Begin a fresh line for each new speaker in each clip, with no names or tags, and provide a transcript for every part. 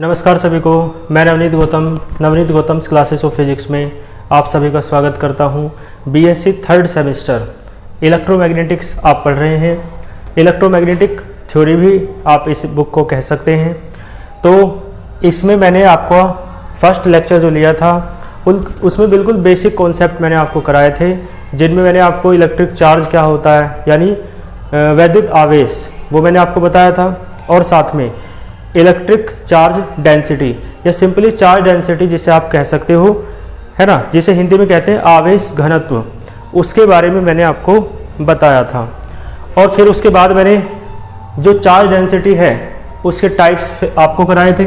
नमस्कार सभी को, मैं Navneet Gautam classes of physics में आप सभी का स्वागत करता हूं। बीएससी थर्ड सेमेस्टर इलेक्ट्रोमैग्नेटिक्स आप पढ़ रहे हैं। इलेक्ट्रोमैग्नेटिक थ्योरी भी आप इस बुक को कह सकते हैं। तो इसमें मैंने आपको फर्स्ट लेक्चर जो लिया था उसमें बिल्कुल बेसिक कॉन्सेप्ट मैंने आपको कराए थे, जिनमें मैंने आपको इलेक्ट्रिक चार्ज क्या होता है यानी वैद्युत आवेश वो मैंने आपको बताया था, और साथ में इलेक्ट्रिक चार्ज डेंसिटी या सिंपली चार्ज डेंसिटी जिसे आप कह सकते हो, है ना, जिसे हिंदी में कहते हैं आवेश घनत्व, उसके बारे में मैंने आपको बताया था। और फिर उसके बाद मैंने जो चार्ज डेंसिटी है उसके टाइप्स आपको कराए थे,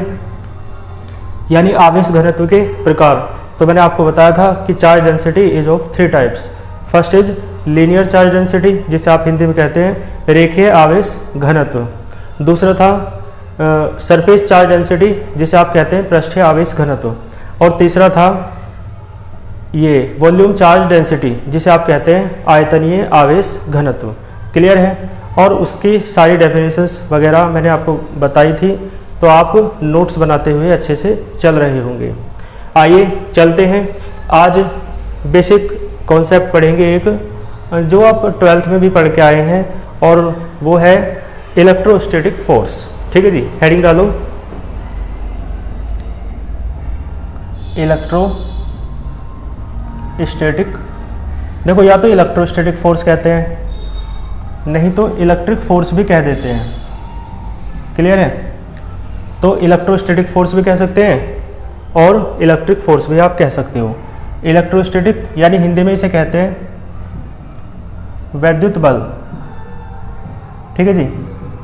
यानी आवेश घनत्व के प्रकार। तो मैंने आपको बताया था कि charge density is of 3 types. First is linear charge density, जिसे आप हिंदी में कहते हैं रेखीय आवेश घनत्व। दूसरा था सरफेस चार्ज डेंसिटी, जिसे आप कहते हैं पृष्ठीय आवेश घनत्व। और तीसरा था ये वॉल्यूम चार्ज डेंसिटी, जिसे आप कहते हैं आयतनीय आवेश घनत्व। क्लियर है? और उसकी सारी डेफिनेशंस वगैरह मैंने आपको बताई थी, तो आप नोट्स बनाते हुए अच्छे से चल रहे होंगे। आइए चलते हैं। आज बेसिक कॉन्सेप्ट पढ़ेंगे एक जो आप 12th में भी पढ़ के आए हैं, और वो है इलेक्ट्रोस्टैटिक फोर्स। ठीक है जी, हेडिंग डालो इलेक्ट्रोस्टैटिक। देखो, या तो इलेक्ट्रोस्टैटिक फोर्स कहते हैं, नहीं तो इलेक्ट्रिक फोर्स भी कह देते हैं। क्लियर है? तो इलेक्ट्रोस्टैटिक फोर्स भी कह सकते हैं और इलेक्ट्रिक फोर्स भी आप कह सकते हो। इलेक्ट्रोस्टैटिक यानी हिंदी में इसे कहते हैं वैद्युत बल। ठीक है जी,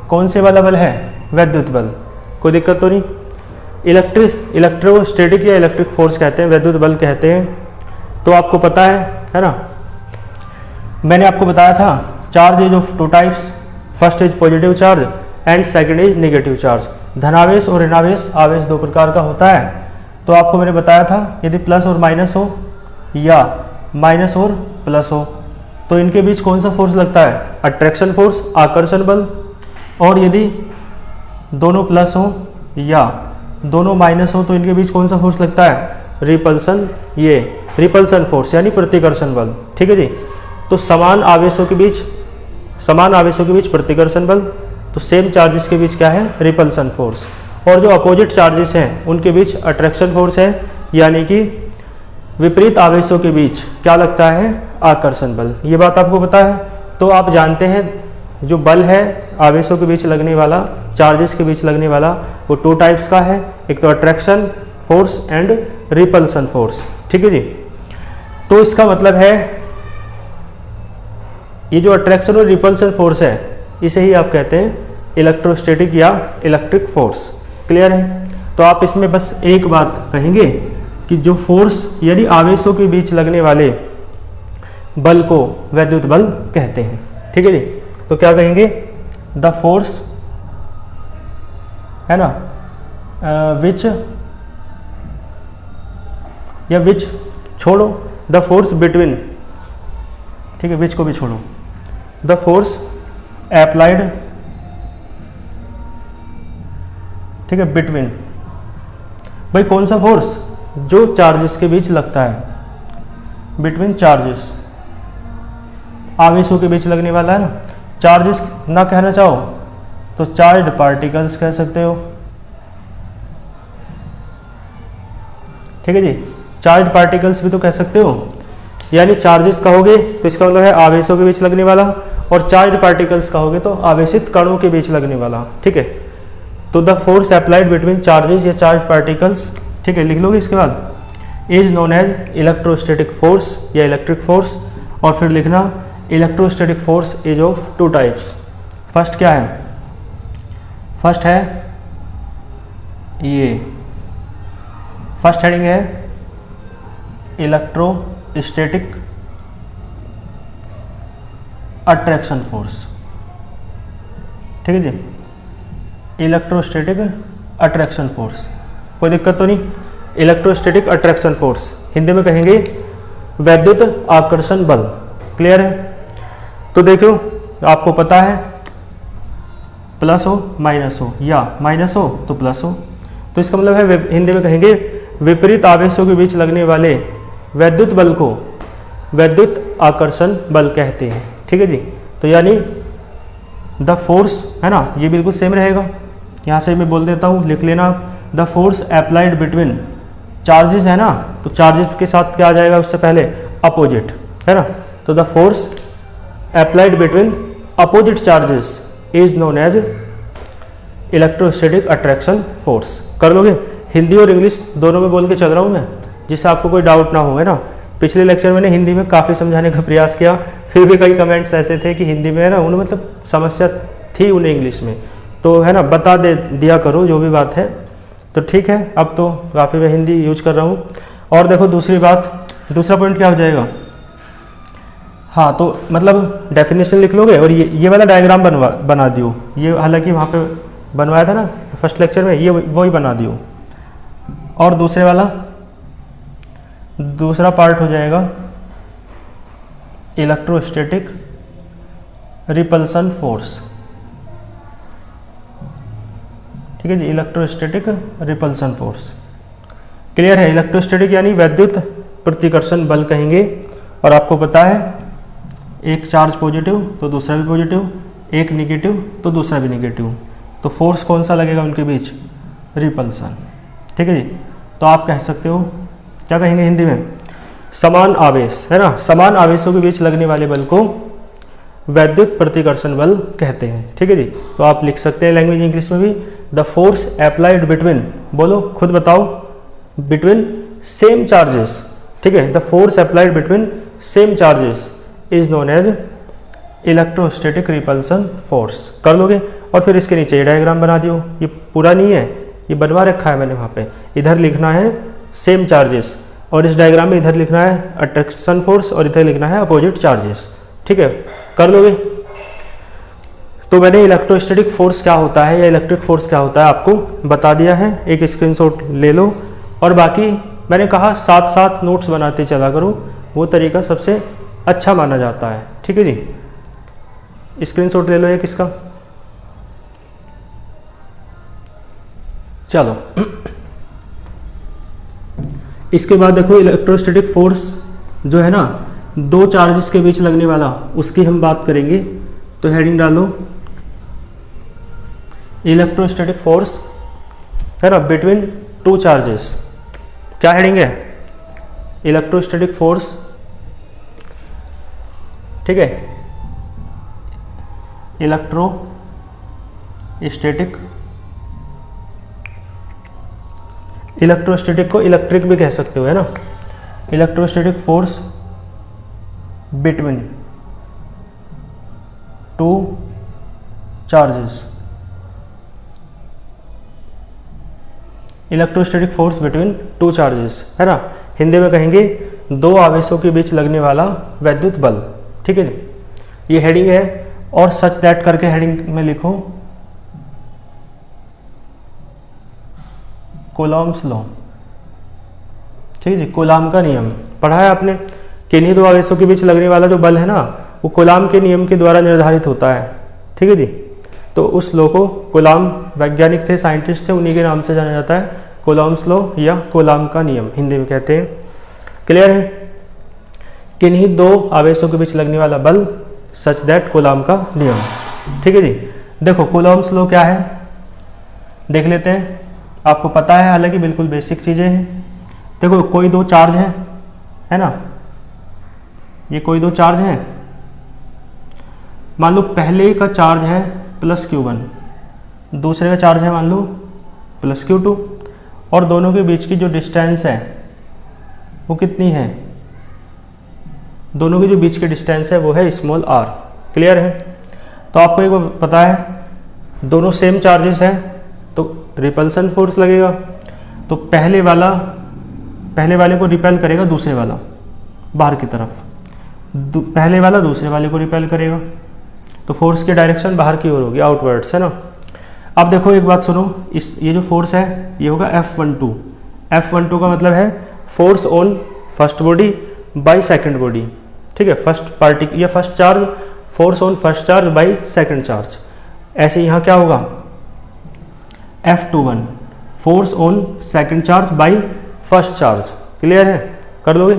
कौन से वाला बल है? वैद्युत बल। कोई दिक्कत तो नहीं? इलेक्ट्रोस्टैटिक या इलेक्ट्रिक फोर्स कहते हैं, वैद्युत बल कहते हैं। तो आपको पता है ना, मैंने आपको बताया था charge is of 2 types. First is positive charge and second is negative charge. धनावेश और ऋणावेश आवेश 2 प्रकार का होता है। तो आपको मैंने बताया था यदि प्लस और माइनस हो या माइनस और प्लस हो तो इनके बीच कौन सा फोर्स लगता है? अट्रैक्शन फोर्स, आकर्षण बल। और यदि दोनों प्लस हो या दोनों माइनस हो तो इनके बीच कौन सा फोर्स लगता है? रिपल्सन, ये रिपल्सन फोर्स यानी प्रतिकर्षण बल। ठीक है जी। तो समान आवेशों के बीच प्रतिकर्षण बल, तो सेम चार्जेस के बीच क्या है? Repulsion force. और जो अपोजिट चार्जेस हैं उनके बीच अट्रैक्शन फोर्स है, यानी कि विपरीत आवेशों के बीच क्या लगता है? आकर्षण बल। ये बात आपको पता है। तो आप जानते हैं जो बल है आवेशों के बीच लगने वाला, चार्जेस के बीच लगने वाला, वो 2 टाइप्स का है। एक तो attraction force and repulsion force. ठीक है जी। तो इसका मतलब है ये जो अट्रैक्शन और रिपल्सन फोर्स है इसे ही आप कहते हैं इलेक्ट्रोस्टैटिक या इलेक्ट्रिक फोर्स। क्लियर है? तो आप इसमें बस एक बात कहेंगे कि जो फोर्स यानी आवेशों के बीच लगने वाले बल को वैद्युत बल कहते हैं। ठीक है जी। तो क्या कहेंगे? द फोर्स, है ना, विच या विच छोड़ो, द फोर्स बिटवीन, ठीक है, विच को भी छोड़ो, द फोर्स एप्लाइड, ठीक है, बिटवीन। भाई कौन सा फोर्स? जो चार्जेस के बीच लगता है, बिटवीन चार्जेस, आवेशों के बीच लगने वाला है ना। चार्जेस ना कहना चाहो तो चार्ज पार्टिकल्स कह सकते हो। ठीक है जी, चार्ज पार्टिकल्स भी तो कह सकते हो। यानी चार्जेस कहोगे तो इसका मतलब है आवेशों के बीच लगने वाला, और चार्ज पार्टिकल्स कहोगे तो आवेशित कणों के बीच लगने वाला। ठीक है। तो the force applied between charges या चार्ज पार्टिकल्स, ठीक है, लिख लोगे इसके बाद, is known as electrostatic force या इलेक्ट्रिक फोर्स। और फिर लिखना electrostatic force is of 2 types. First क्या है? फर्स्ट है ये, फर्स्ट हेडिंग है इलेक्ट्रोस्टैटिक अट्रैक्शन फोर्स। ठीक है जी, इलेक्ट्रोस्टैटिक अट्रैक्शन फोर्स। कोई दिक्कत तो नहीं? इलेक्ट्रोस्टैटिक अट्रैक्शन फोर्स हिंदी में कहेंगे वैद्युत आकर्षण बल। क्लियर है? तो देखो, आपको पता है प्लस हो माइनस हो या माइनस हो तो प्लस हो, तो इसका मतलब है हिंदी में कहेंगे विपरीत आवेशों के बीच लगने वाले वैद्युत बल को वैद्युत आकर्षण बल कहते हैं। ठीक है जी। तो यानी द फोर्स है ना, ये बिल्कुल सेम रहेगा। यहाँ से मैं बोल देता हूँ, लिख लेना। The force applied between charges है ना, तो चार्जेस के साथ क्या आ जाएगा उससे पहले अपोजिट है ना। तो the force applied between opposite charges is known as electrostatic attraction force. कर लोगे? हिंदी और इंग्लिश दोनों में बोल के चल रहा हूँ मैं, जिससे आपको कोई डाउट ना हो, है ना। पिछले लेक्चर मैंने हिंदी में काफ़ी समझाने का प्रयास किया, फिर भी कई कमेंट्स ऐसे थे कि हिंदी में है ना, उन्हें मतलब समस्या थी उन्हें इंग्लिश में, तो है ना बता दिया करो जो भी बात है। तो ठीक है, अब तो काफ़ी मैं हिंदी यूज कर रहा हूँ। और देखो दूसरी बात, दूसरा पॉइंट क्या हो जाएगा। हाँ, तो मतलब डेफिनेशन लिख लोगे और ये वाला डायग्राम बना दियो। ये हालांकि वहाँ पे बनवाया था ना फर्स्ट लेक्चर में, ये वही बना दियो। और दूसरे वाला दूसरा पार्ट हो जाएगा इलेक्ट्रोस्टैटिक रिपल्सन फोर्स। ठीक है जी, इलेक्ट्रोस्टैटिक रिपल्सन फोर्स। क्लियर है? इलेक्ट्रोस्टैटिक यानी वैद्युत प्रतिकर्षण बल कहेंगे। और आपको पता है एक चार्ज पॉजिटिव तो दूसरा भी पॉजिटिव, एक निगेटिव तो दूसरा भी निगेटिव, तो फोर्स कौन सा लगेगा उनके बीच? रिपल्सन। ठीक है जी। तो आप कह सकते हो, क्या कहेंगे हिंदी में? समान आवेश है ना, समान आवेशों के बीच लगने वाले बल को वैद्युत प्रतिकर्षण बल कहते हैं। ठीक है जी। तो आप लिख सकते हैं लैंग्वेज इंग्लिश में भी, द फोर्स अप्लाइड बिटवीन, बोलो खुद बताओ, बिटवीन सेम चार्जेस। ठीक है, the force applied between same charges is known as electrostatic repulsion force. कर लोगे? और फिर इसके नीचे ये डायग्राम बना दियो। ये पूरा नहीं है, ये बनवा रखा है मैंने वहाँ पे। इधर लिखना है सेम चार्जेस और इस डायग्राम में इधर लिखना है अट्रैक्शन फोर्स और इधर लिखना है अपोजिट चार्जेस। ठीक है, कर लोगे? तो मैंने इलेक्ट्रोस्टैटिक फोर्स क्या होता है या इलेक्ट्रिक फोर्स क्या होता है आपको बता दिया है। एक स्क्रीनशॉट ले लो और बाकी मैंने कहा साथ साथ नोट्स बनाते चला करो, वो तरीका सबसे अच्छा माना जाता है। ठीक है जी। स्क्रीनशॉट ले लो एक इसका। चलो इसके बाद देखो इलेक्ट्रोस्टैटिक फोर्स जो है ना, दो चार्जेस के बीच लगने वाला, उसकी हम बात करेंगे। तो हेडिंग डालो इलेक्ट्रोस्टैटिक फोर्स है ना बिटवीन टू चार्जेस। क्या हेडिंग है? Electrostatic force. ठीक है, इलेक्ट्रोस्टैटिक, इलेक्ट्रोस्टैटिक को इलेक्ट्रिक भी कह सकते हो है ना। Electrostatic force between two charges, electrostatic force between two charges है ना। हिंदी में कहेंगे दो आवेशों के बीच लगने वाला वैद्युत बल। ठीक है जी, ये हेडिंग है। और सच दैट करके हेडिंग में लिखो कूलॉम्स लॉ। ठीक है जी, कूलाम का नियम पढ़ा है आपने। किन्हीं दो आवेशों के बीच लगने वाला जो बल है ना, वो कूलाम के नियम के द्वारा निर्धारित होता है। ठीक है जी। तो उस लॉ को कूलाम वैज्ञानिक थे, साइंटिस्ट थे, उन्हीं के नाम से जाना जाता है, कूलॉम्स लॉ या कूलाम का नियम हिंदी में कहते हैं। क्लियर है? किन्हीं दो आवेशों के बीच लगने वाला बल सच दैट कूलाम का नियम। ठीक है जी। देखो कूलॉम्स लॉ क्या है देख लेते हैं। आपको पता है हालांकि बिल्कुल बेसिक चीज़ें हैं। देखो कोई दो चार्ज है ना, ये कोई दो चार्ज हैं। मान लो पहले का चार्ज है +Q1, दूसरे का चार्ज है मान लो +Q2, और दोनों के बीच की जो डिस्टेंस है वो कितनी है? दोनों के जो बीच की डिस्टेंस है वो है स्मॉल r। क्लियर है? तो आपको एक पता है दोनों सेम चार्जेस हैं तो रिपल्सन फोर्स लगेगा। तो पहले वाले को रिपेल करेगा दूसरे वाला बाहर की तरफ, पहले वाला दूसरे वाले को रिपेल करेगा, तो फोर्स की डायरेक्शन बाहर की ओर होगी, आउटवर्ड्स है ना। अब देखो एक बात सुनो, ये जो फोर्स है ये होगा F12। F12 का मतलब है force on first body by second body. ठीक है, first charge, force on first charge by second charge. ऐसे यहाँ क्या होगा F21 force on second charge by first charge. Clear है, कर लोगे।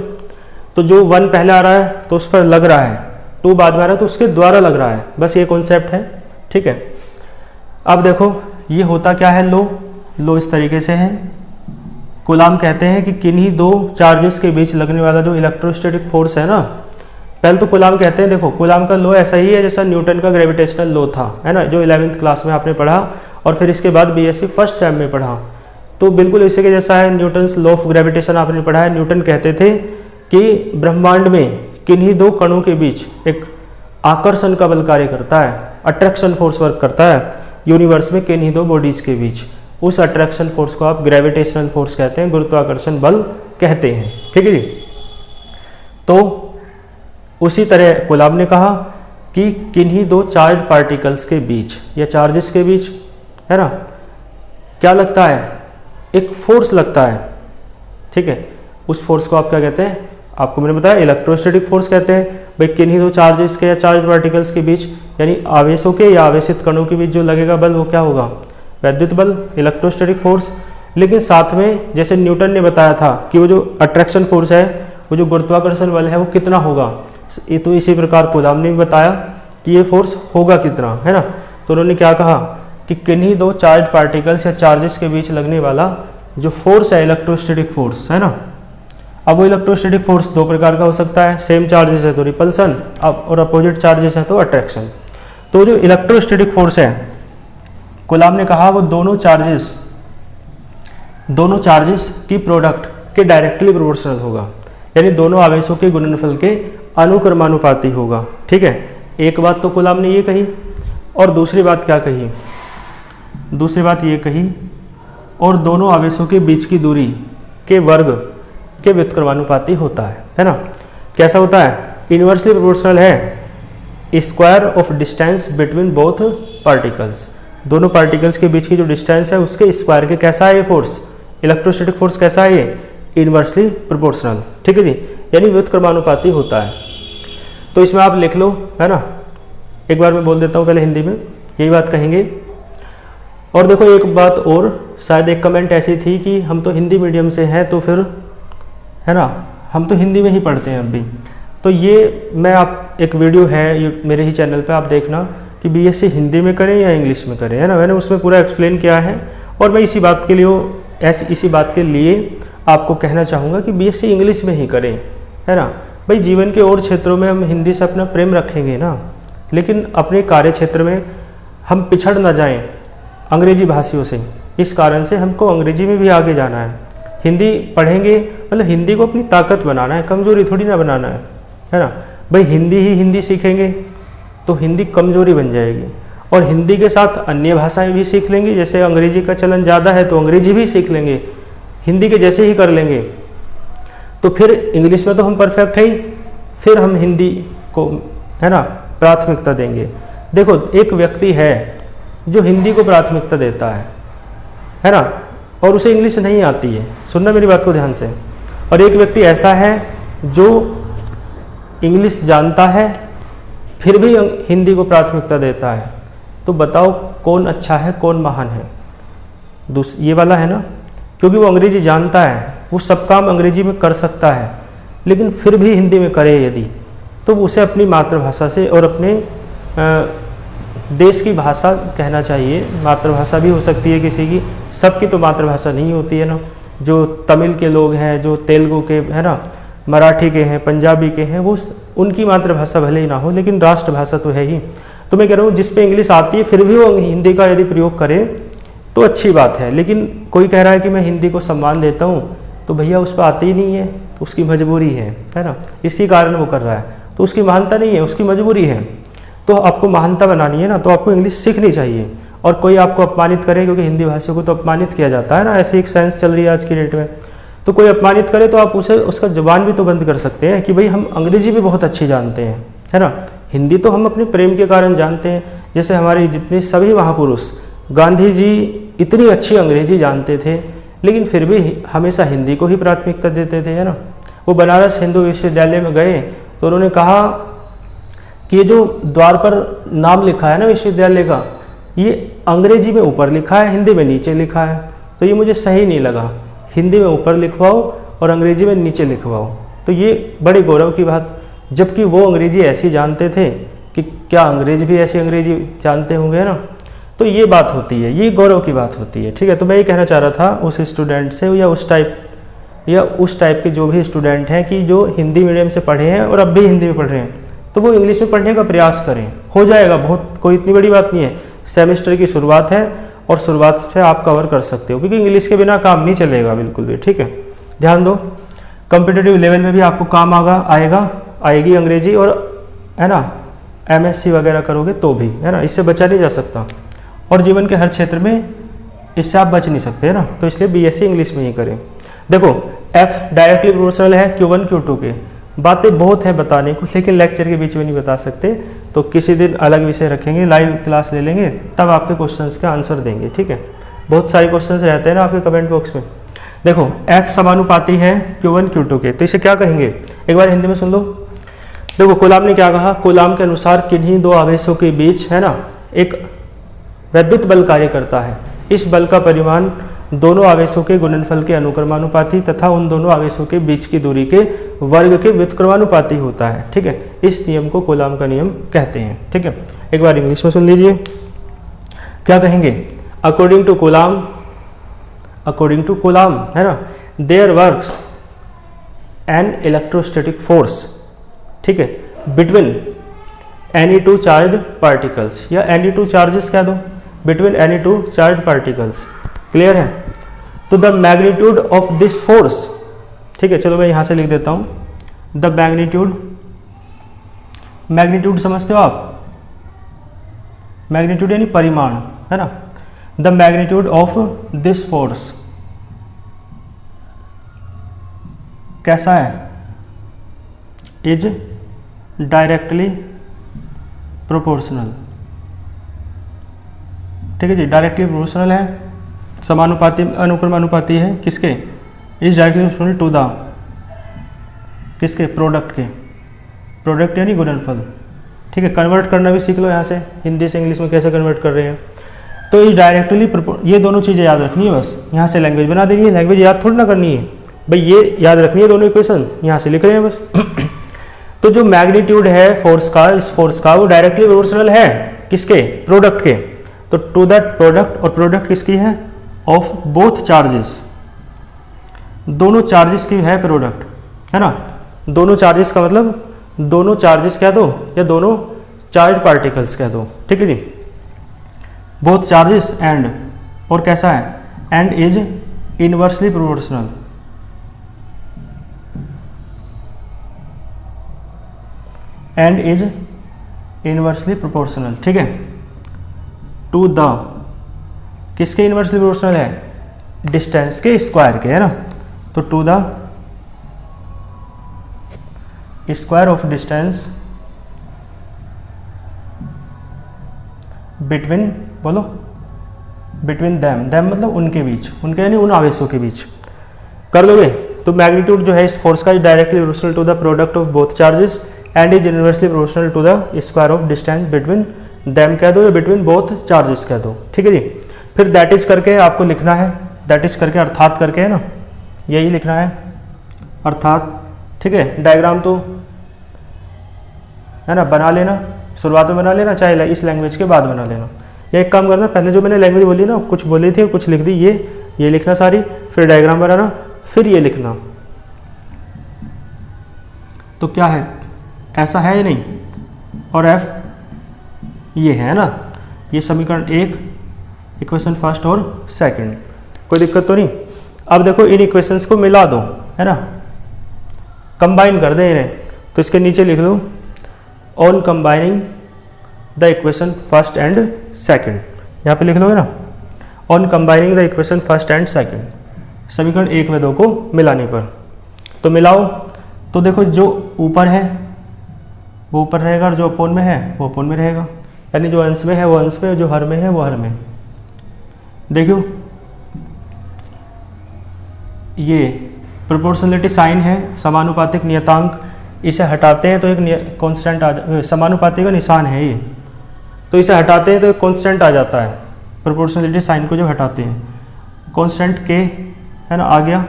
तो जो 1 पहले आ रहा है तो उस पर लग रहा है, 2 बाद में आ रहा है तो उसके द्वारा लग रहा है, बस ये कॉन्सेप्ट है। ठीक है, अब देखो ये होता क्या है, लो इस तरीके से है। कूलाम कहते हैं कि किन्हीं दो चार्जेस के बीच लगने वाला जो इलेक्ट्रोस्टैटिक फोर्स है ना, पहले तो कूलाम कहते हैं, देखो कूलाम का लॉ ऐसा ही है जैसा न्यूटन का ग्रेविटेशनल लॉ था, है ना, जो 11th क्लास में आपने पढ़ा और फिर इसके बाद बीएससी फर्स्ट सेम में पढ़ा। तो बिल्कुल इसी के जैसा है, न्यूटन्स लॉ ऑफ ग्रेविटेशन आपने पढ़ा है। न्यूटन कहते थे कि ब्रह्मांड में किन्हीं दो कणों के बीच एक आकर्षण का बल कार्य करता है, अट्रैक्शन फोर्स वर्क करता है यूनिवर्स में किन्हीं दो बॉडीज के बीच। उस अट्रैक्शन फोर्स को आप ग्रेविटेशनल फोर्स कहते हैं, गुरुत्वाकर्षण बल कहते हैं। ठीक है जी। तो उसी तरह कूलाम ने कहा कि किन्हीं दो चार्ज पार्टिकल्स के बीच या चार्जेस के बीच, है ना, क्या लगता है, एक फोर्स लगता है। ठीक है, उस फोर्स को आप क्या कहते हैं, आपको मैंने बताया इलेक्ट्रोस्टैटिक फोर्स कहते हैं। भाई किन्हीं दो चार्जेस के या चार्ज पार्टिकल्स के बीच यानी आवेशों के या आवेशित कणों के बीच जो लगेगा बल वो क्या होगा, वैद्युत बल, इलेक्ट्रोस्टैटिक फोर्स। लेकिन साथ में जैसे न्यूटन ने बताया था कि वो जो अट्रैक्शन फोर्स है, वो जो गुरुत्वाकर्षण बल है वो कितना होगा, ये तो इसी प्रकार कूलाम ने भी बताया कि ये फोर्स होगा कितना, है ना। तो उन्होंने क्या कहा कि किन्हीं दो चार्ज पार्टिकल्स या चार्जेस के बीच लगने वाला जो फोर्स है इलेक्ट्रोस्टैटिक फोर्स, है ना। अब वो इलेक्ट्रोस्टैटिक फोर्स दो प्रकार का हो सकता है, सेम चार्जेस है तो रिपल्सन, और अपोजिट चार्जेस है तो अट्रैक्शन। तो जो इलेक्ट्रोस्टैटिक फोर्स है, कूलाम ने कहा वो दोनों चार्जेस की प्रोडक्ट के डायरेक्टली प्रोपोर्शनल होगा, यानी दोनों आवेशों के गुणनफल के अनुक्रमानुपाती होगा। ठीक है, एक बात तो कूलाम ने ये कही, और दूसरी बात क्या कही, दूसरी बात ये कही, और दोनों आवेशों के बीच की दूरी के वर्ग के व्युत्क्रमानुपाती होता है ना। कैसा होता है, इनवर्सली प्रोपोर्शनल है square of distance between both particles, दोनों पार्टिकल्स के बीच की जो डिस्टेंस है उसके स्क्वायर के कैसा है ये फोर्स, इलेक्ट्रोस्टैटिक फोर्स कैसा है ये, इनवर्सली प्रोपोर्शनल। ठीक है जी, यानी व्युत्क्रमानुपाती होता है। तो इसमें आप लिख लो, है ना, एक बार मैं बोल देता हूँ पहले हिंदी में, यही बात कहेंगे। और देखो एक बात और, शायद एक कमेंट ऐसी थी कि हम तो हिंदी मीडियम से हैं तो फिर, है ना, हम तो हिंदी में ही पढ़ते हैं अब भी। तो ये मैं आप एक वीडियो है ये मेरे ही चैनल पे आप देखना कि बीएससी हिंदी में करें या इंग्लिश में करें, है ना, मैंने उसमें पूरा एक्सप्लेन किया है। और मैं इसी बात के लिए आपको कहना चाहूँगा कि बीएससी इंग्लिश में ही करें, है ना। भाई जीवन के और क्षेत्रों में हम हिंदी से अपना प्रेम रखेंगे ना, लेकिन अपने कार्य क्षेत्र में हम पिछड़ ना जाएं अंग्रेजी भाषियों से। इस कारण से हमको अंग्रेजी में भी आगे जाना है। हिंदी पढ़ेंगे मतलब हिंदी को अपनी ताकत बनाना है, कमजोरी थोड़ी ना बनाना है ना। भाई हिंदी सीखेंगे तो हिंदी कमजोरी बन जाएगी, और हिंदी के साथ अन्य भाषाएं भी सीख लेंगे। जैसे अंग्रेजी का चलन ज़्यादा है तो अंग्रेजी भी सीख लेंगे, हिंदी के जैसे ही कर लेंगे, तो फिर इंग्लिश में तो हम परफेक्ट है ही, फिर हम हिंदी को, है ना, प्राथमिकता देंगे। देखो एक व्यक्ति है जो हिंदी को प्राथमिकता देता है ना, और उसे इंग्लिश नहीं आती है, सुनना मेरी बात को ध्यान से। और एक व्यक्ति ऐसा है जो इंग्लिश जानता है फिर भी हिंदी को प्राथमिकता देता है। तो बताओ कौन अच्छा है, कौन महान है? ये वाला है ना, क्योंकि वो अंग्रेजी जानता है, वो सब काम अंग्रेजी में कर सकता है, लेकिन फिर भी हिंदी में करे यदि, तो उसे अपनी मातृभाषा से और अपने देश की भाषा कहना चाहिए। मातृभाषा भी हो सकती है किसी की, सबकी तो मातृभाषा नहीं होती है ना। जो तमिल के लोग हैं, जो तेलुगु के, है ना, मराठी के हैं, पंजाबी के हैं, वो उनकी मातृभाषा भले ही ना हो लेकिन राष्ट्रभाषा तो है ही। तो मैं कह रहा हूँ जिस पे इंग्लिश आती है फिर भी वो हिंदी का यदि प्रयोग करे तो अच्छी बात है। लेकिन कोई कह रहा है कि मैं हिंदी को सम्मान देता हूँ, तो भैया उस पर आती ही नहीं है, तो उसकी मजबूरी है ना, इसी कारण वो कर रहा है। तो उसकी महानता नहीं है, उसकी मजबूरी है। तो आपको महानता बनानी है ना, तो आपको इंग्लिश सीखनी चाहिए। और कोई आपको अपमानित करे, क्योंकि हिंदी भाषियों को तो अपमानित किया जाता है ना, ऐसी एक साइंस चल रही है आज की डेट में। तो कोई अपमानित करे तो आप उसे उसका जबान भी तो बंद कर सकते हैं कि भाई हम अंग्रेजी भी बहुत अच्छी जानते हैं, है ना। हिंदी तो हम अपने प्रेम के कारण जानते हैं। जैसे हमारे जितने सभी महापुरुष, गांधी जी इतनी अच्छी अंग्रेजी जानते थे, लेकिन फिर भी हमेशा हिंदी को ही प्राथमिकता देते थे, है ना। वो बनारस हिंदू विश्वविद्यालय में गए तो उन्होंने कहा कि ये जो द्वार पर नाम लिखा है ना विश्वविद्यालय का, ये अंग्रेजी में ऊपर लिखा है, हिंदी में नीचे लिखा है। तो ये मुझे सही नहीं लगा, हिंदी में ऊपर लिखवाओ और अंग्रेजी में नीचे लिखवाओ। तो ये बड़े गौरव की बात, जबकि वो अंग्रेजी ऐसी जानते थे कि क्या अंग्रेज भी ऐसी अंग्रेजी जानते होंगे ना। तो ये बात होती है, ये गौरव की बात होती है, ठीक है। तो मैं ये कहना चाह रहा था उस स्टूडेंट से या उस टाइप के जो भी स्टूडेंट हैं कि जो हिंदी मीडियम से पढ़े हैं और अब भी हिंदी में पढ़ रहे हैं, तो वो इंग्लिश में पढ़ने का प्रयास करें, हो जाएगा, बहुत कोई इतनी बड़ी बात नहीं है। सेमेस्टर की शुरुआत है और शुरुआत से आप कवर कर सकते हो, क्योंकि इंग्लिश के बिना काम नहीं चलेगा बिल्कुल भी, ठीक है। ध्यान दो, कॉम्पिटिटिव लेवल में भी आपको काम आएगी अंग्रेजी, और है ना MSc वगैरह करोगे तो भी, है ना, इससे बचा नहीं जा सकता। और जीवन के हर क्षेत्र में इससे आप बच नहीं सकते, है ना। तो इसलिए BSc इंग्लिश में ही करें। देखो F डायरेक्टली प्रोपोर्शनल है Q1 Q2 के, बातें बहुत है बताने को, लेकिन लेक्चर के बीच में नहीं बता सकते, तो किसी दिन अलग विषय रखेंगे, लाइव क्लास ले लेंगे, तब आपके क्वेश्चंस का आंसर देंगे, ठीक है। बहुत सारे क्वेश्चंस रहते हैं ना आपके कमेंट बॉक्स में। देखो F समानुपाती है Q1 Q2 के, तो इसे क्या कहेंगे, एक बार हिंदी में सुन लो। देखो कूलाम ने क्या कहा, कूलाम के अनुसार किन्हीं दो आवेशों के बीच, है ना, एक विद्युत बल कार्य करता है। इस बल का परिमाण दोनों आवेशों के गुणनफल के अनुक्रमानुपाती तथा उन दोनों आवेशों के बीच की दूरी के वर्ग के व्युत्क्रमानुपाती होता है, ठीक है। इस नियम को कूलाम का नियम कहते हैं, ठीक है। एक बार इंग्लिश में सुन लीजिए, क्या कहेंगे, अकॉर्डिंग टू कूलाम, है ना, there works an electrostatic force, ठीक है, between any two charge particles, या एनी टू चार्जेस कह दो, between any two charge particles, clear है। तो the magnitude of this force, ठीक है, चलो मैं यहां से लिख देता हूं, द मैग्नीट्यूड समझते हो आप, मैग्नीट्यूड यानी परिमाण, है ना। The magnitude of this force कैसा है, इज डायरेक्टली प्रोपोर्शनल, ठीक है जी, डायरेक्टली प्रोपोर्शनल है, समानुपाती अनुक्रमानुपाती है, किसके, is directly proportional to the, किसके, प्रोडक्ट के, प्रोडक्ट यानी गुणनफल, ठीक है। कन्वर्ट करना भी सीख लो यहाँ से, हिंदी से इंग्लिश में कैसे कन्वर्ट कर रहे हैं। तो इज डायरेक्टली, ये दोनों चीज़ें याद रखनी है बस, यहाँ से लैंग्वेज बना देनी है, लैंग्वेज याद थोड़ी ना करनी है भाई, ये याद रखनी है, दोनों इक्वेशन यहाँ से लिख रहे हैं बस। तो जो मैग्नीट्यूड है फोर्स का, इस फोर्स का, वो डायरेक्टली प्रोपोर्शनल है किसके, प्रोडक्ट के। तो टू दैट प्रोडक्ट, और प्रोडक्ट किसकी है, ऑफ बोथ चार्जेस, दोनों चार्जेस की है प्रोडक्ट, है ना। दोनों चार्जेस का मतलब दोनों चार्जेस कह दो या दोनों चार्ज पार्टिकल्स कह दो, ठीक है जी। बोथ चार्जेस एंड, और कैसा है, and is inversely proportional, and is inversely proportional, ठीक है, टू द, किसके इनवर्सली प्रोपोर्शनल है, डिस्टेंस के स्क्वायर के, है ना। तो to the square of distance between, बोलो, बिटवीन दैम, दैम मतलब उनके बीच, उनके यानी उन आवेशों के बीच, कर लोगे। तो मैग्नीट्यूड जो है इस फोर्स का, directly proportional to the product of both charges and is inversely proportional to the square of distance between them कह दो या बिटवीन बोथ चार्जेस कह दो, ठीक है जी। फिर दैट इज करके आपको लिखना है, दैट इज करके अर्थात करके, है ना, यही लिखना है अर्थात, ठीक है। डायग्राम तो है ना बना लेना, शुरुआत में बना लेना, चाहे इस लैंग्वेज के बाद बना लेना, या एक काम करना, पहले जो मैंने लैंग्वेज बोली ना, कुछ बोली थी और कुछ लिख दी, ये लिखना सारी, फिर डायग्राम बनाना, फिर ये लिखना। तो क्या है, ऐसा है या नहीं, और F ये है ना, ये समीकरण 1, इक्वेशन फर्स्ट और सेकंड, कोई दिक्कत तो नहीं। अब देखो इन इक्वेशंस को मिला दो, है ना, कंबाइन कर दे इन्हें, तो इसके नीचे लिख दो, on combining the equation first and second, यहाँ पे लिख लोगे ना, on combining the equation first and second, समीकरण 1 में 2 को मिलाने पर। तो मिलाओ, तो देखो जो ऊपर है वो ऊपर रहेगा, और जो अपोन में है वो अपोन में रहेगा, यानी जो अंश में है वो अंश में, जो हर में है वो हर में। देखो ये प्रोपोर्शनलिटी साइन है, समानुपातिक नियतांक, इसे हटाते हैं तो एक कांस्टेंट समानुपाती का निशान है ये, तो इसे हटाते हैं तो एक कांस्टेंट आ जाता है, प्रोपोर्शनलिटी साइन को जब हटाते हैं। कांस्टेंट के है ना आ गया,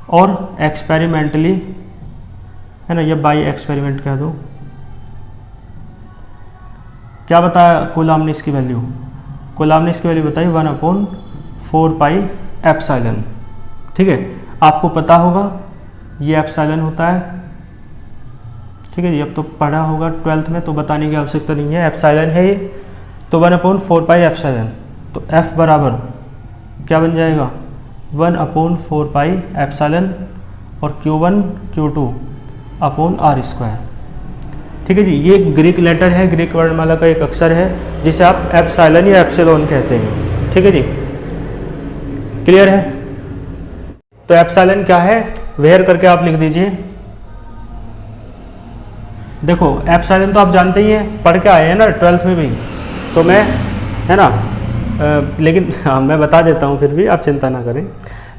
और एक्सपेरिमेंटली है ना, ये बाई एक्सपेरिमेंट कह दो। क्या बताया कूलाम ने इसकी वैल्यू? कूलाम ने इसकी वैल्यू बताई 1/4 पाई एप्सिलॉन। ठीक है, आपको पता होगा ये एप्सिलॉन होता है। ठीक है जी, अब तो पढ़ा होगा 12th में, तो बताने की आवश्यकता नहीं है, एप्सिलॉन है ये। तो 1/4 पाई एप्सिलॉन, तो F बराबर क्या बन जाएगा 1/4 पाई एप्सिलॉन और Q1 Q2 अपॉन R²। ठीक है जी, ये ग्रीक लेटर है, ग्रीक वर्णमाला का एक अक्षर है जिसे आप एप्सिलॉन या एप्सिलॉन कहते हैं। ठीक है जी, क्लियर है? तो एप्सिलॉन क्या है, वेयर करके आप लिख दीजिए। देखो एप्सिलॉन तो आप जानते ही हैं, पढ़ के आए हैं ना 12th में भी, तो मैं है ना लेकिन हाँ मैं बता देता हूँ फिर भी, आप चिंता ना करें।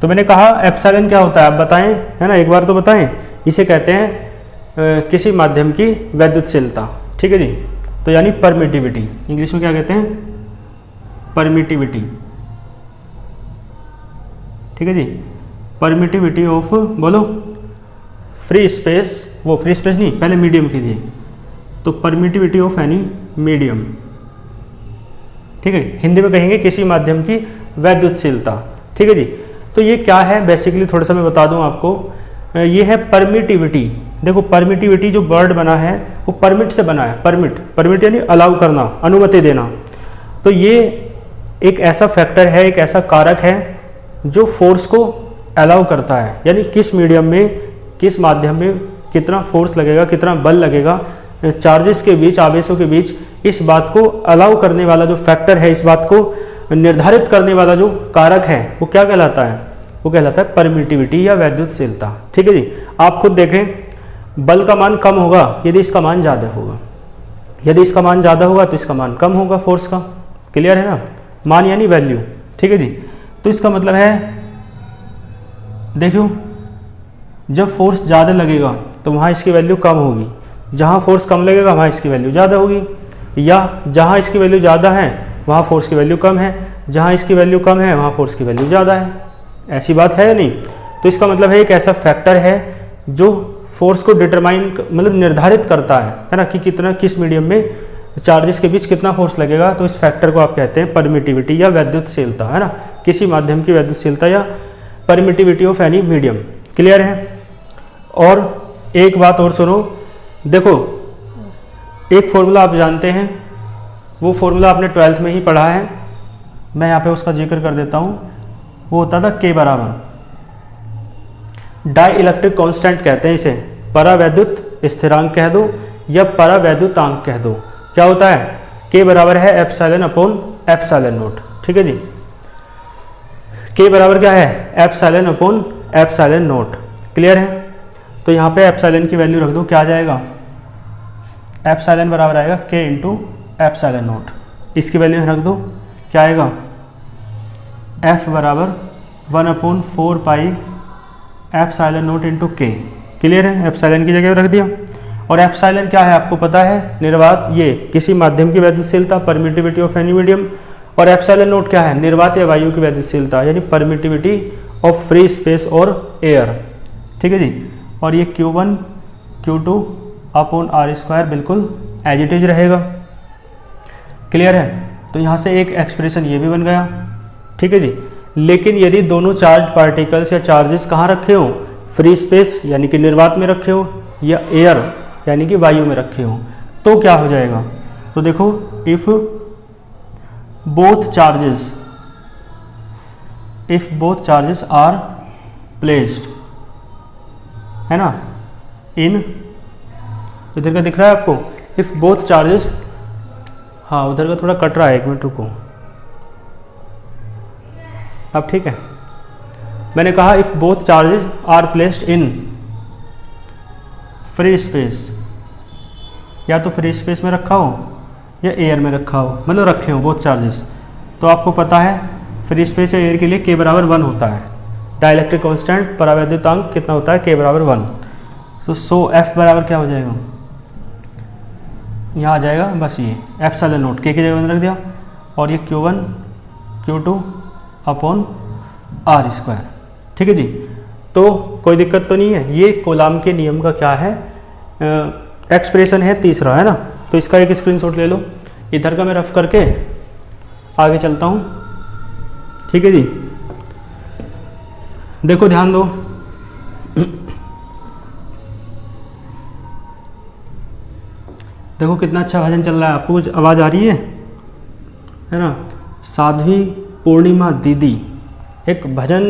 तो मैंने कहा एप्सिलॉन क्या होता है, आप बताएं, है ना, एक बार तो बताएं। इसे कहते हैं किसी माध्यम की वैद्युतशीलता। ठीक है जी, तो यानी परमिटिविटी, इंग्लिश में क्या कहते हैं, परमिटिविटी। ठीक है जी, परमिटिविटी ऑफ, बोलो, फ्री स्पेस, वो फ्री स्पेस नहीं, पहले मीडियम कीजिए, तो परमिटिविटी ऑफ एनी मीडियम। ठीक है, हिंदी में कहेंगे किसी माध्यम की वैद्युतशीलता। ठीक है जी, तो ये क्या है बेसिकली, थोड़ा सा मैं बता दूं आपको, ये है परमिटिविटी। देखो परमिटिविटी जो वर्ड बना है वो परमिट से बना है, परमिट यानी अलाउ करना, अनुमति देना। तो ये एक ऐसा फैक्टर है, एक ऐसा कारक है जो फोर्स को अलाउ करता है, यानी किस मीडियम में, किस माध्यम में कितना फोर्स लगेगा, कितना बल लगेगा चार्जेस के बीच, आवेशों के बीच, इस बात को अलाउ करने वाला जो फैक्टर है, इस बात को निर्धारित करने वाला जो कारक है, वो क्या कहलाता है, वो कहलाता है परमिटिविटी या वैद्युतशीलता। ठीक है जी, आप खुद देखें, बल का मान कम होगा यदि इसका मान ज़्यादा होगा, यदि इसका मान ज़्यादा होगा तो इसका मान कम होगा फोर्स का। क्लियर है ना, मान यानी वैल्यू। ठीक है जी, तो इसका मतलब है, देखो जब फोर्स ज़्यादा लगेगा तो वहाँ इसकी वैल्यू कम होगी, जहाँ फोर्स कम लगेगा वहाँ इसकी वैल्यू ज़्यादा होगी, या जहाँ इसकी वैल्यू ज़्यादा है वहाँ फोर्स की वैल्यू कम है, जहाँ इसकी वैल्यू कम है वहाँ फोर्स की वैल्यू ज़्यादा है। ऐसी बात है या नहीं? तो इसका मतलब है एक ऐसा फैक्टर है जो फोर्स को डिटरमाइन, मतलब निर्धारित करता है ना, कि कितना, किस मीडियम में चार्जेस के बीच कितना फोर्स लगेगा। तो इस फैक्टर को आप कहते हैं परमिटिविटी या वैद्युतशीलता, है ना, किसी माध्यम की वैद्युतशीलता या permittivity of any medium. Clear है? और एक बात और सुनो, देखो एक फॉर्मूला आप जानते हैं, वो फॉर्मूला आपने 12th में ही पढ़ा है, मैं यहाँ पे उसका जिक्र कर देता हूँ। वो होता था K बराबर, डाई इलेक्ट्रिक कांस्टेंट कहते हैं इसे, परावैद्युत स्थिरांक कह दो या परावैद्युतांक कह दो। क्या होता है, K बराबर है एप्सिलॉन अपॉन एप्सिलॉन नॉट। ठीक है जी, K बराबर क्या है, epsilon upon epsilon not. Clear है? तो यहाँ पे एप्सिलॉन की वैल्यू रख दो, क्या आ जाएगा, एप्सिलॉन बराबर आएगा K इंटू एप्सिलॉन नॉट। इसकी वैल्यू रख दो, क्या आएगा, F बराबर 1/4 pi epsilon not into K। Clear है? एप्सिलॉन की जगह रख दिया। और एप्सिलॉन क्या है आपको पता है, निर्वात, ये किसी माध्यम की वैद्युतशीलता, परमिटिविटी ऑफ एनी मीडियम। और एप्सिलॉन नॉट क्या है, निर्वात या वायु की वैद्युतशीलता, यानी परमिटिविटी ऑफ फ्री स्पेस और एयर। ठीक है जी, और ये Q1 Q2 अपॉन R² बिल्कुल एज इट इज रहेगा। क्लियर है? तो यहाँ से एक एक्सप्रेशन ये भी बन गया। ठीक है जी, लेकिन यदि दोनों चार्ज पार्टिकल्स या चार्जेस कहाँ रखे हो, फ्री स्पेस यानी कि निर्वात में रखे हो, या एयर यानी कि वायु में रखे हो, तो क्या हो जाएगा, तो देखो if both charges are placed, है ना, इन, इधर का दिख रहा है आपको, इफ बोथ चार्जेस, हाँ उधर का थोड़ा कट रहा है, एक मिनट रुको, अब ठीक है। मैंने कहा if both charges are placed in free space, या तो फ्री स्पेस में रखा हो या एयर में रखा हो, मतलब रखे हो बोथ चार्जेस, तो आपको पता है फ्री स्पेस या एयर के लिए K बराबर 1 होता है। डाइलेक्ट्रिक कांस्टेंट परावैद्युतांक कितना होता है, K बराबर 1। तो सो F बराबर क्या हो जाएगा, यहाँ आ जाएगा बस ये एप्सिलॉन नॉट, K की जगह रख दिया, और ये Q1 Q2 upon r square. ठीक है जी, तो कोई दिक्कत तो नहीं है। ये कूलाम के नियम का क्या है, एक्सप्रेशन है तीसरा, है ना। तो इसका एक स्क्रीनशॉट ले लो, इधर का मैं रफ करके आगे चलता हूँ। ठीक है जी, देखो ध्यान दो, देखो कितना अच्छा भजन चल रहा है, आपको कुछ आवाज़ आ रही है ना। साध्वी पूर्णिमा दीदी एक भजन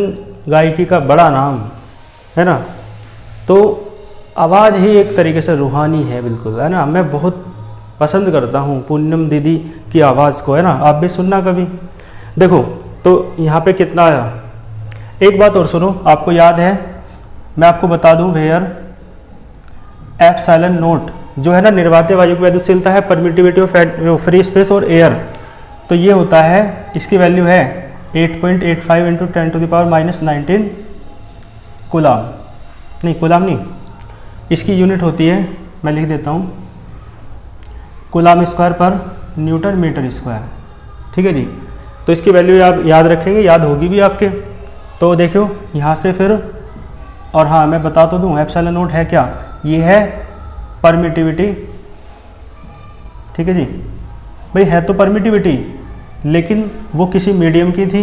गायकी का बड़ा नाम है ना, तो आवाज़ ही एक तरीके से रूहानी है बिल्कुल, है ना। मैं बहुत पसंद करता हूँ पूनम दीदी की आवाज़ को, है ना। आप भी सुनना कभी। देखो तो यहाँ पे कितना आया, एक बात और सुनो, आपको याद है, मैं आपको बता दूँ, वेयर एप्सिलॉन नॉट जो है ना, निर्वात वायु की वैद्युशीलता है, परमिटिविटी ऑफ फ्री स्पेस और एयर, तो ये होता है, इसकी वैल्यू है 8.85 इंटू 10⁻⁻19 कूलाम, नहीं कूलाम नहीं, इसकी यूनिट होती है, मैं लिख देता हूँ, कूलाम स्क्वायर पर न्यूटन मीटर स्क्वायर। ठीक है जी, तो इसकी वैल्यू आप याद रखेंगे, याद होगी भी आपके। तो देखो यहाँ से फिर, और हाँ मैं बता तो दूँ, एप्सिलॉन नॉट है क्या, ये है परमिटिविटी। ठीक है जी, भाई है तो परमिटिविटी, लेकिन वो किसी मीडियम की थी,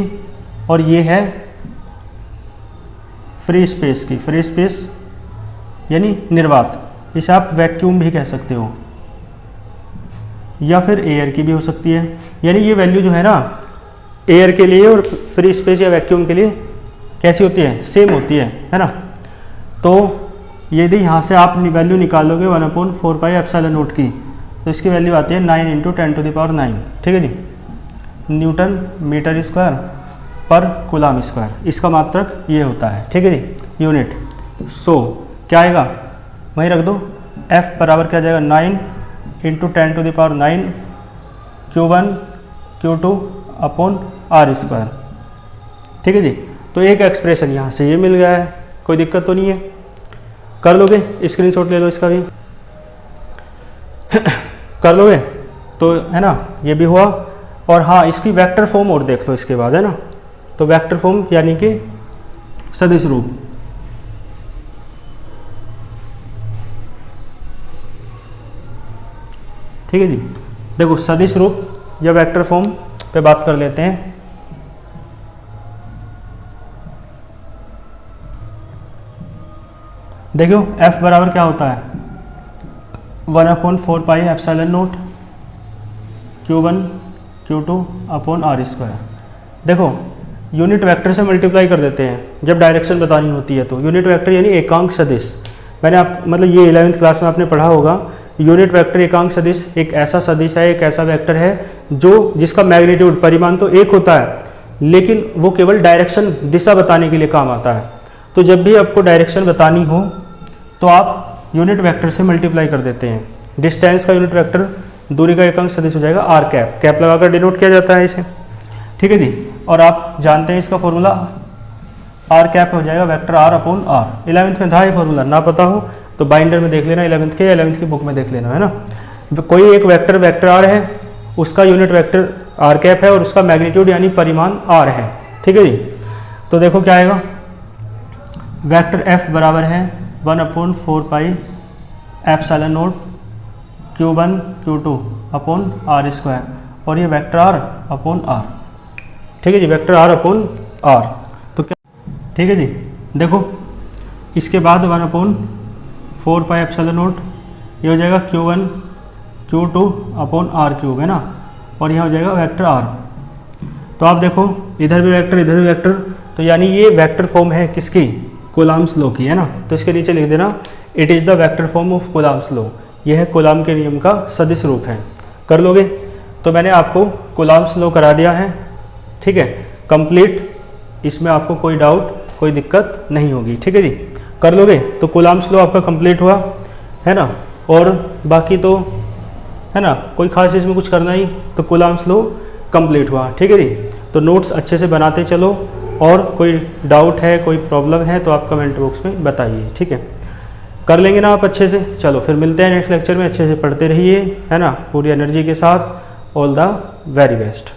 और ये है फ्री स्पेस की, फ्री स्पेस यानी निर्वात, इसे आप वैक्यूम भी कह सकते हो, या फिर एयर की भी हो सकती है। यानी ये वैल्यू जो है ना, एयर के लिए और फ्री स्पेस या वैक्यूम के लिए कैसी होती है, सेम होती है ना। तो यदि यहाँ से आप वैल्यू निकालोगे 1/4 एप्सिलॉन नॉट की, तो इसकी वैल्यू आती है 9 इंटू 10⁻⁹। ठीक है जी, न्यूटन मीटर स्क्वायर पर कूलाम स्क्वायर, इसका मात्रक ये होता है। ठीक है जी, यूनिट। सो क्या आएगा, वहीं रख दो, F बराबर क्या जाएगा, 9 into 10⁹ Q1 Q2 upon r square. ठीक है जी, तो एक एक्सप्रेशन यहाँ से ये मिल गया है, कोई दिक्कत तो नहीं है, कर लोगे, स्क्रीनशॉट ले लो इसका भी कर लोगे, तो है ना, ये भी हुआ। और हाँ, इसकी वेक्टर फॉर्म और देख लो इसके बाद, है ना। तो वेक्टर फॉर्म यानी कि सदिश रूप, ठीक है जी। देखो सदिश रूप या वेक्टर फॉर्म पे बात कर लेते हैं। देखो F बराबर क्या होता है, 1/4 epsilon naught Q1 Q2 upon r square. देखो यूनिट वेक्टर से मल्टीप्लाई कर देते हैं जब डायरेक्शन बतानी होती है, तो यूनिट वेक्टर यानी एकांक सदिश, मैंने आप मतलब ये 11वीं क्लास में आपने पढ़ा होगा। यूनिट वेक्टर एकांक सदिश एक ऐसा सदिश है, एक ऐसा वेक्टर है जो जिसका मैग्नीट्यूड परिमाण तो एक होता है, लेकिन वो केवल डायरेक्शन दिशा बताने के लिए काम आता है। तो जब भी आपको डायरेक्शन बतानी हो तो आप यूनिट वेक्टर से मल्टीप्लाई कर देते हैं। डिस्टेंस का यूनिट वेक्टर, दूरी का एकांक सदिश हो जाएगा आर कैप, कैप लगाकर डिनोट किया जाता है इसे। ठीक है जी, और आप जानते हैं इसका फॉर्मूला आर कैप हो जाएगा वेक्टर आर अपॉन आर। 11वीं में था ये फॉर्मूला, ना पता हो तो बाइंडर में देख लेना, 11वीं की बुक में देख लेना, है ना। कोई एक वेक्टर आर है, उसका यूनिट वेक्टर आर कैप है और उसका मैग्नीट्यूड यानी परिमाण आर है। ठीक है जी, तो देखो क्या आएगा, वेक्टर एफ बराबर है 1/4 epsilon naught Q1 Q2 upon r square, और ये वेक्टर आर अपॉन आर। ठीक है जी, वेक्टर आर अपॉन आर, तो क्या, ठीक है जी। देखो इसके बाद 1/4 एप्सिलॉन नॉट, ये हो जाएगा Q1 Q2 upon are cube, है ना, और यहाँ हो जाएगा वेक्टर आर। तो आप देखो इधर भी वेक्टर, इधर भी वेक्टर, तो यानी ये वेक्टर फॉर्म है किसकी, कूलाम्स लॉ की, है ना। तो इसके नीचे लिख देना, it is the vector form of coulombs law, यह है कूलाम के नियम का सदिश रूप है। कर लोगे, तो मैंने आपको कूलाम्स लॉ करा दिया है, ठीक है, कंप्लीट, इसमें आपको कोई डाउट कोई दिक्कत नहीं होगी। ठीक है जी, कर लोगे, तो कूलाम्स लॉ आपका कंप्लीट हुआ, है ना। और बाकी तो है ना, कोई खास इसमें कुछ करना ही, तो कूलाम्स लॉ कंप्लीट हुआ। ठीक है जी, तो नोट्स अच्छे से बनाते चलो, और कोई डाउट है कोई प्रॉब्लम है तो आप कमेंट बॉक्स में बताइए। ठीक है, कर लेंगे ना आप अच्छे से। चलो फिर मिलते हैं नेक्स्ट लेक्चर में, अच्छे से पढ़ते रहिए, है ना, पूरी एनर्जी के साथ। All the very best.